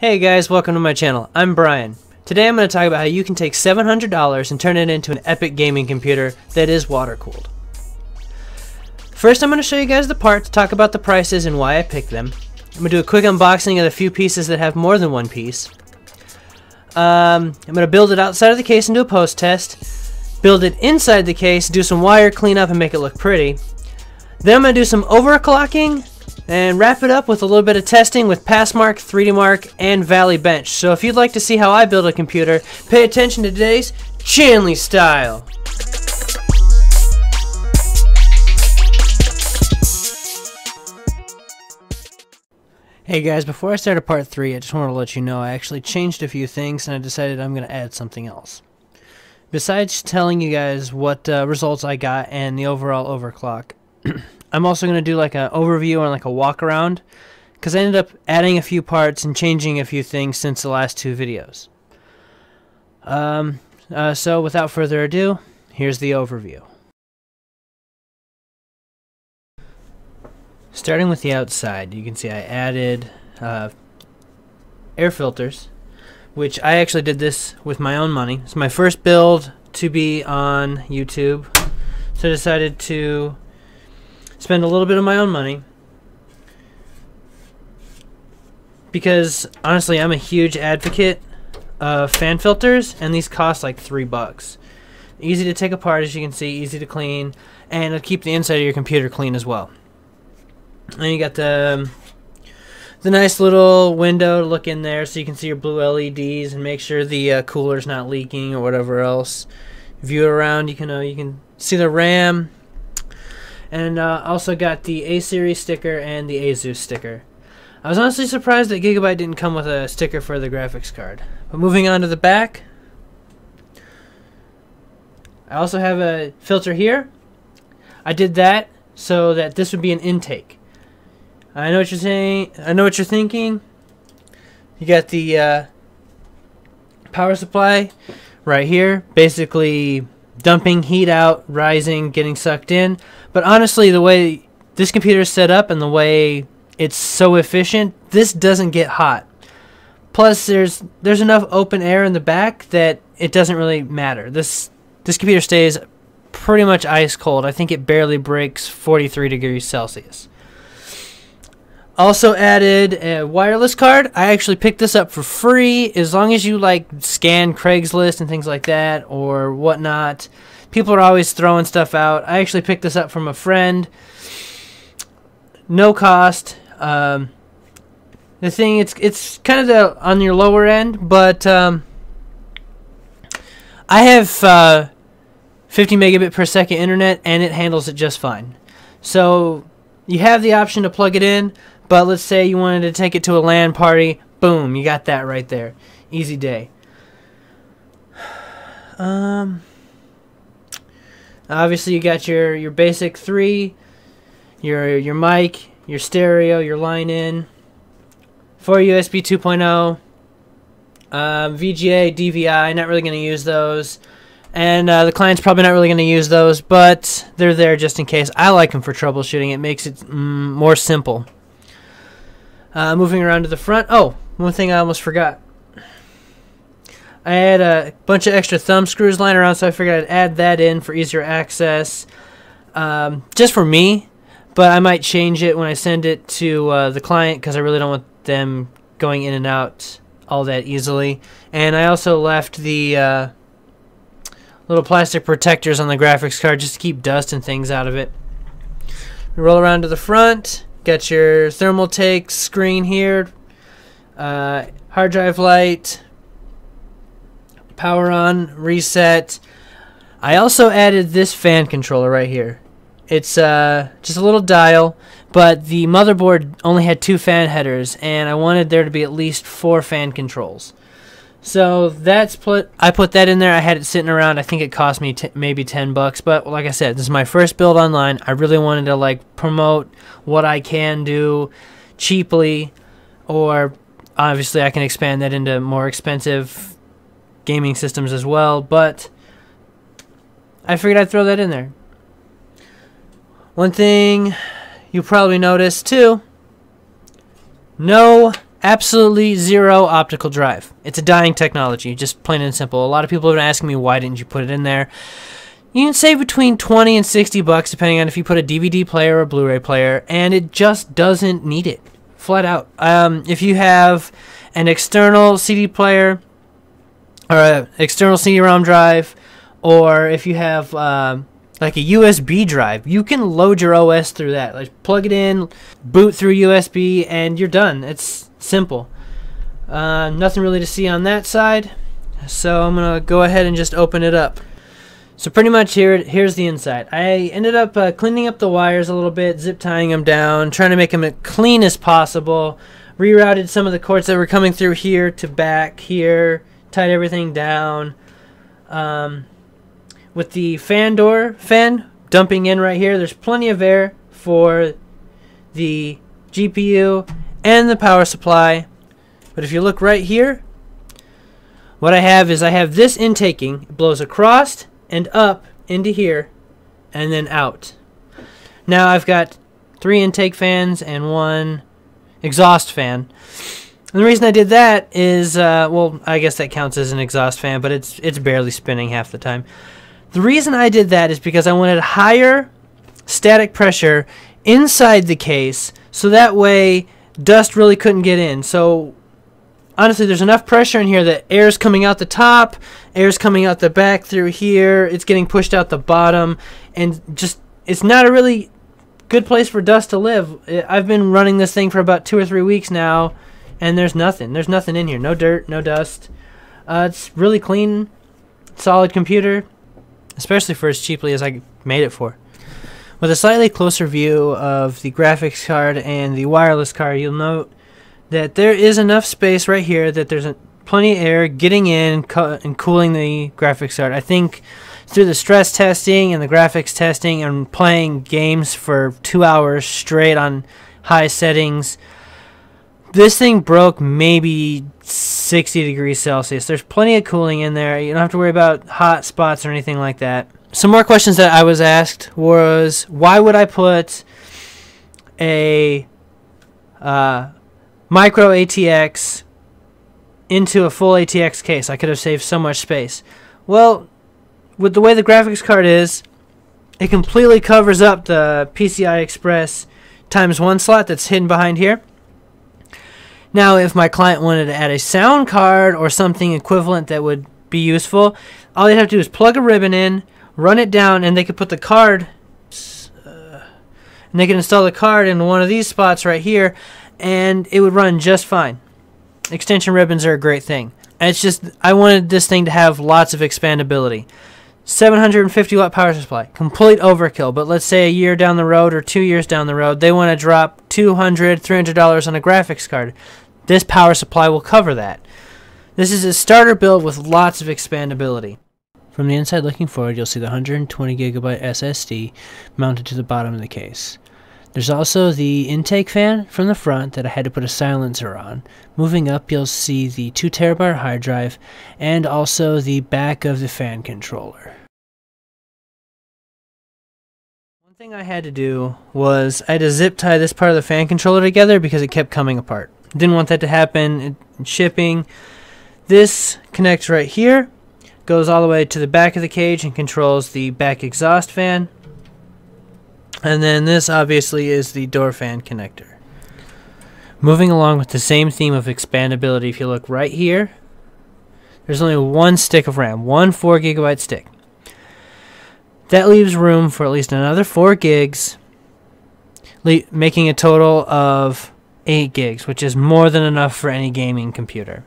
Hey guys, welcome to my channel. I'm Brian. Today I'm going to talk about how you can take $700 and turn it into an epic gaming computer that is water-cooled. First I'm going to show you guys the parts, talk about the prices and why I picked them. I'm going to do a quick unboxing of the few pieces that have more than one piece. I'm going to build it outside of the case and do a post test. Build it inside the case, do some wire cleanup and make it look pretty. Then I'm going to do some overclocking and wrap it up with a little bit of testing with Passmark, 3D Mark, and Valley Bench. So if you'd like to see how I build a computer, pay attention to today's Chanley style. Hey guys, before I start part 3, I just want to let you know I actually changed a few things and I decided I'm going to add something else. Besides telling you guys what results I got and the overall overclock, I'm also going to do like an overview and like a walk around because I ended up adding a few parts and changing a few things since the last two videos. So without further ado, here's the overview. Starting with the outside, you can see I added air filters, which I actually did this with my own money. It's my first build to be on YouTube, so I decided to spend a little bit of my own money because honestly I'm a huge advocate of fan filters, and these cost like $3. Easy to take apart, as you can see, easy to clean, and it'll keep the inside of your computer clean as well. And you got the nice little window to look in there so you can see your blue LEDs and make sure the cooler's not leaking or whatever else. View it around, you can see the RAM. And also got the A-Series sticker and the Asus sticker. I was honestly surprised that Gigabyte didn't come with a sticker for the graphics card. But moving on to the back, I also have a filter here. I did that so that this would be an intake. I know what you're saying. I know what you're thinking. You got the power supply right here, basically dumping heat out, rising, getting sucked in. But honestly, the way this computer is set up and the way it's so efficient, this doesn't get hot. Plus, there's enough open air in the back that it doesn't really matter. This computer stays pretty much ice cold. I think it barely breaks 43 degrees Celsius. Also added a wireless card. I actually picked this up for free as long as you like scan Craigslist and things like that or whatnot. People are always throwing stuff out. I actually picked this up from a friend. No cost. The thing, it's kind of on your lower end, but I have 50 megabit per second internet and it handles it just fine. So you have the option to plug it in, but let's say you wanted to take it to a LAN party. Boom, you got that right there. Easy day. Obviously you got your basic 3, your mic, your stereo, your line in, 4 USB 2.0, VGA, DVI, not really going to use those, and the client's probably not really going to use those, but they're there just in case. I like them for troubleshooting. It makes it more simple. Moving around to the front. Oh, one thing I almost forgot. I had a bunch of extra thumb screws lying around, so I figured I'd add that in for easier access. Just for me, but I might change it when I send it to the client because I really don't want them going in and out all that easily. And I also left the little plastic protectors on the graphics card just to keep dust and things out of it. We roll around to the front. Got your Thermaltake screen here. Hard drive light. Power on, reset. I also added this fan controller right here. It's just a little dial, but the motherboard only had 2 fan headers, and I wanted there to be at least 4 fan controls. So I put that in there. I had it sitting around. I think it cost me maybe $10, but like I said, this is my first build online. I really wanted to like promote what I can do cheaply, or obviously I can expand that into more expensive gaming systems as well, but I figured I'd throw that in there. One thing you probably noticed too, no absolutely zero optical drive. It's a dying technology, just plain and simple. A lot of people have been asking me, why didn't you put it in there? You can save between 20 and 60 bucks depending on if you put a DVD player or a Blu-ray player, and it just doesn't need it, flat out. If you have an external CD player or an external CD-ROM drive, or if you have like a USB drive, you can load your OS through that. Like, plug it in, boot through USB, and you're done. It's simple. Nothing really to see on that side, so I'm gonna go ahead and just open it up. So pretty much here's the inside. I ended up cleaning up the wires a little bit, zip tying them down, trying to make them as clean as possible. Rerouted some of the cords that were coming through here to back here, tied everything down. With the fan dumping in right here, there's plenty of air for the GPU and the power supply. But if you look right here, what I have is this intaking. It blows across and up into here and then out. Now I've got 3 intake fans and 1 exhaust fan. And the reason I did that is, well, I guess that counts as an exhaust fan, but it's barely spinning half the time. The reason I did that is because I wanted higher static pressure inside the case, so that way dust really couldn't get in. So honestly, there's enough pressure in here that air's coming out the top, air's coming out the back through here, it's getting pushed out the bottom, and just, it's not a really good place for dust to live. I've been running this thing for about 2 or 3 weeks now, and there's nothing in here. No dirt, no dust. It's really clean, solid computer, especially for as cheaply as I made it for. With a slightly closer view of the graphics card and the wireless card, you'll note that there is enough space right here that there's plenty of air getting in and cooling the graphics card. I think through the stress testing and the graphics testing and playing games for 2 hours straight on high settings, this thing broke maybe 60 degrees Celsius. There's plenty of cooling in there. You don't have to worry about hot spots or anything like that. Some more questions that I was asked was, why would I put a micro ATX into a full ATX case? I could have saved so much space. Well, with the way the graphics card is, it completely covers up the PCI Express ×1 slot that's hidden behind here. Now, if my client wanted to add a sound card or something equivalent that would be useful, all they'd have to do is plug a ribbon in, run it down, and they could put the card, and they can install the card in one of these spots right here, and it would run just fine. Extension ribbons are a great thing. And it's just, I wanted this thing to have lots of expandability. 750 watt power supply, complete overkill, but let's say a year down the road or 2 years down the road, they want to drop $200, $300 on a graphics card. This power supply will cover that. This is a starter build with lots of expandability. From the inside looking forward, you'll see the 120 gigabyte SSD mounted to the bottom of the case. There's also the intake fan from the front that I had to put a silencer on. Moving up, you'll see the 2 terabyte hard drive and also the back of the fan controller. One thing I had to do was I had to zip tie this part of the fan controller together because it kept coming apart. Didn't want that to happen in shipping. This connects right here, goes all the way to the back of the cage and controls the back exhaust fan. And then this obviously is the door fan connector. Moving along with the same theme of expandability, if you look right here, there's only one stick of RAM, one 4 gigabyte stick. That leaves room for at least another 4 gigs, making a total of 8 gigs, which is more than enough for any gaming computer.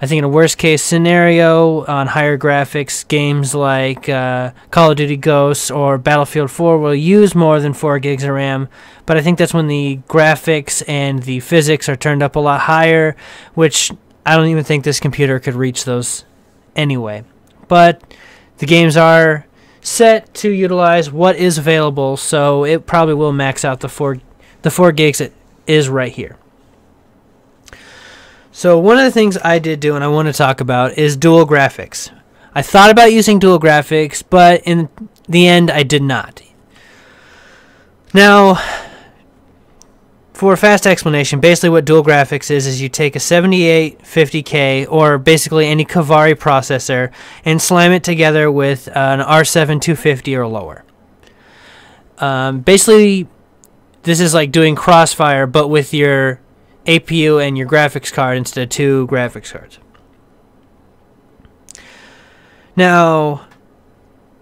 I think in a worst case scenario on higher graphics, games like Call of Duty Ghosts or Battlefield 4 will use more than 4 gigs of RAM, but I think that's when the graphics and the physics are turned up a lot higher, which I don't even think this computer could reach those anyway. But the games are set to utilize what is available, so it probably will max out the 4 gigs that is right here. So one of the things I did do and I want to talk about is dual graphics. I thought about using dual graphics, but in the end I did not. Now, For a fast explanation, basically what dual graphics is you take a 7850K or basically any Kavari processor and slam it together with an R7 250 or lower. Basically, this is like doing Crossfire, but with your APU and your graphics card instead of two graphics cards. Now,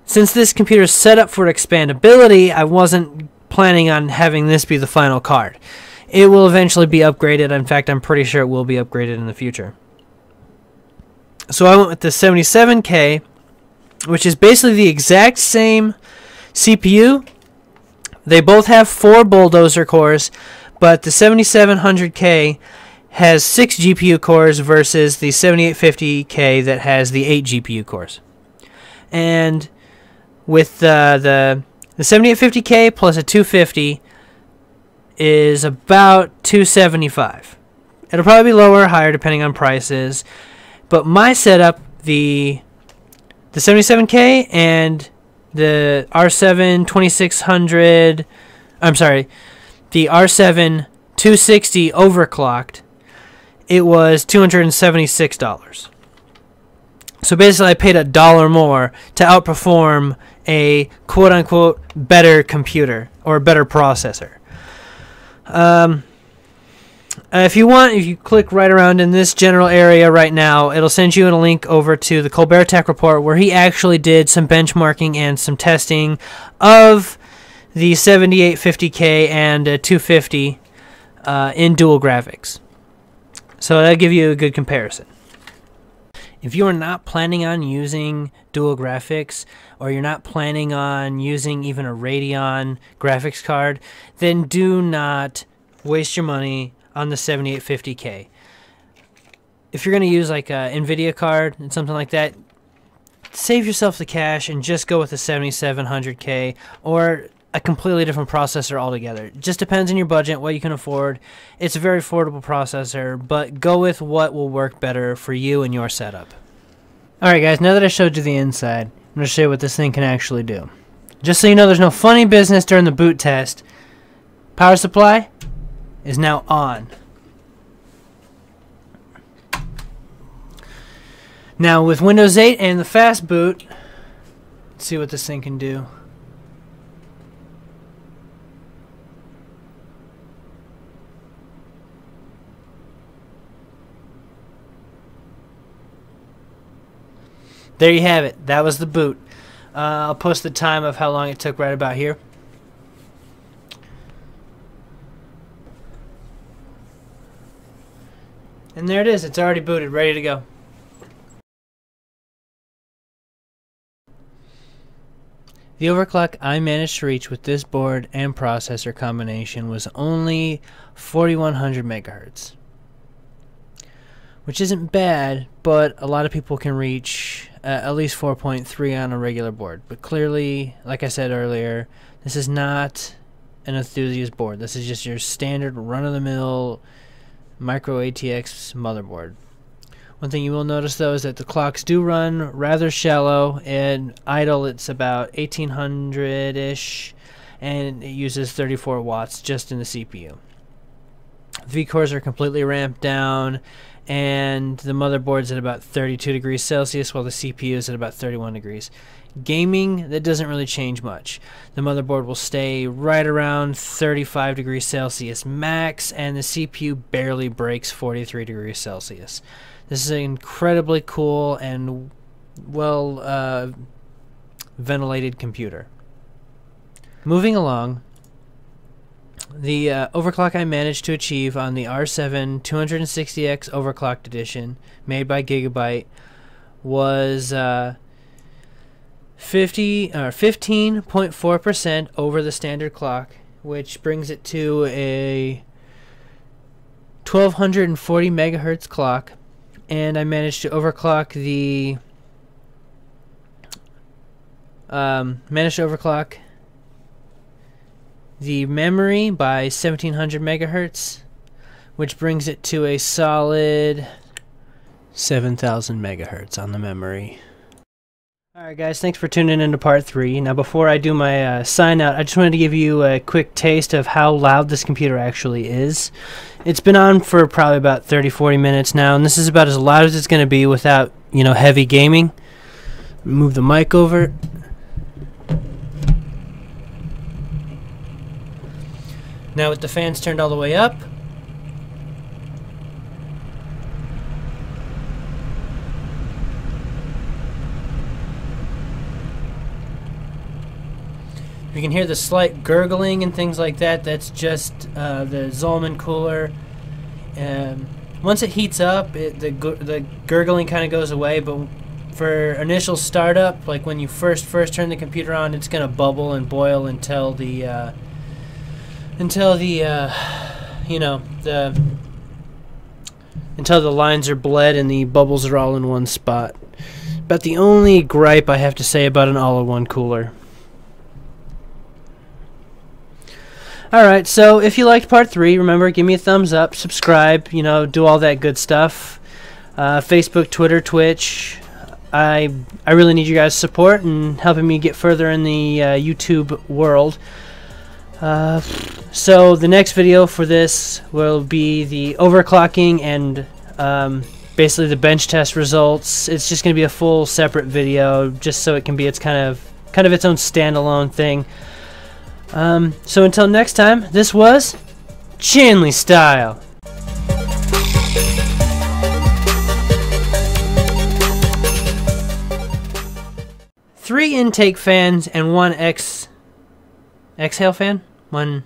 since this computer is set up for expandability, I wasn't planning on having this be the final card. It will eventually be upgraded. In fact, I'm pretty sure it will be upgraded in the future. So I went with the 77K, which is basically the exact same CPU. They both have 4 Bulldozer cores, but the 7700K has 6 GPU cores versus the 7850K that has the 8 GPU cores. And with the 7850K plus a 250 is about $275. It'll probably be lower or higher depending on prices. But my setup, the 77K and the R7 2600, I'm sorry, the R7 260 overclocked, it was $276. So basically I paid $1 more to outperform a quote-unquote better computer or better processor. If you click right around in this general area right now, it'll send you a link over to the Colbert Tech Report where he actually did some benchmarking and some testing of the 7850K and 250 in dual graphics. So that'll give you a good comparison. If you are not planning on using dual graphics, or you're not planning on using even a Radeon graphics card, then do not waste your money on the 7850K. If you're going to use like a NVIDIA card and something like that, save yourself the cash and just go with the 7700K or a completely different processor altogether. It just depends on your budget, what you can afford. It's a very affordable processor, but go with what will work better for you and your setup. Alright guys, now that I showed you the inside, I'm going to show you what this thing can actually do. Just so you know, there's no funny business during the boot test. Power supply is now on. Now with Windows 8 and the fast boot, let's see what this thing can do. There you have it. That was the boot. I'll post the time of how long it took right about here. And there it is. It's already booted, ready to go. The overclock I managed to reach with this board and processor combination was only 4100 megahertz. Which isn't bad, but a lot of people can reach at least 4.3 on a regular board. But clearly, like I said earlier, this is not an enthusiast board. This is just your standard run-of-the-mill micro ATX motherboard. One thing you will notice though is that the clocks do run rather shallow, and idle it's about 1800-ish, and it uses 34 watts just in the CPU. V-cores are completely ramped down, and the motherboard's at about 32 degrees Celsius while the CPU is at about 31 degrees. Gaming, that doesn't really change much. The motherboard will stay right around 35 degrees Celsius max, and the CPU barely breaks 43 degrees Celsius. This is an incredibly cool and well ventilated computer. Moving along, the overclock I managed to achieve on the R7 260X overclocked edition made by Gigabyte was 15.4% over the standard clock, which brings it to a 1240 megahertz clock, and I managed to overclock the memory by 1700 megahertz, which brings it to a solid 7000 megahertz on the memory. Alright guys, thanks for tuning in to part 3. Now before I do my sign out, I just wanted to give you a quick taste of how loud this computer actually is. It's been on for probably about 30-40 minutes now, and this is about as loud as it's going to be without, you know, heavy gaming. Move the mic over. Now with the fans turned all the way up, you can hear the slight gurgling and things like that. That's just the Zolman cooler. Once it heats up, the gurgling kind of goes away. But for initial startup, like when you first turn the computer on, it's gonna bubble and boil until the until the lines are bled and the bubbles are all in one spot. About the only gripe I have to say about an all-in-one cooler. Alright, so if you liked part 3, remember, give me a thumbs up, subscribe, you know, do all that good stuff. Facebook, Twitter, Twitch. I really need you guys' support and helping me get further in the YouTube world. So the next video for this will be the overclocking and basically the bench test results. It's just going to be a full separate video just so it can be its kind of its own standalone thing. So until next time, this was Chanley Style. 3 intake fans and 1 exhale fan. 1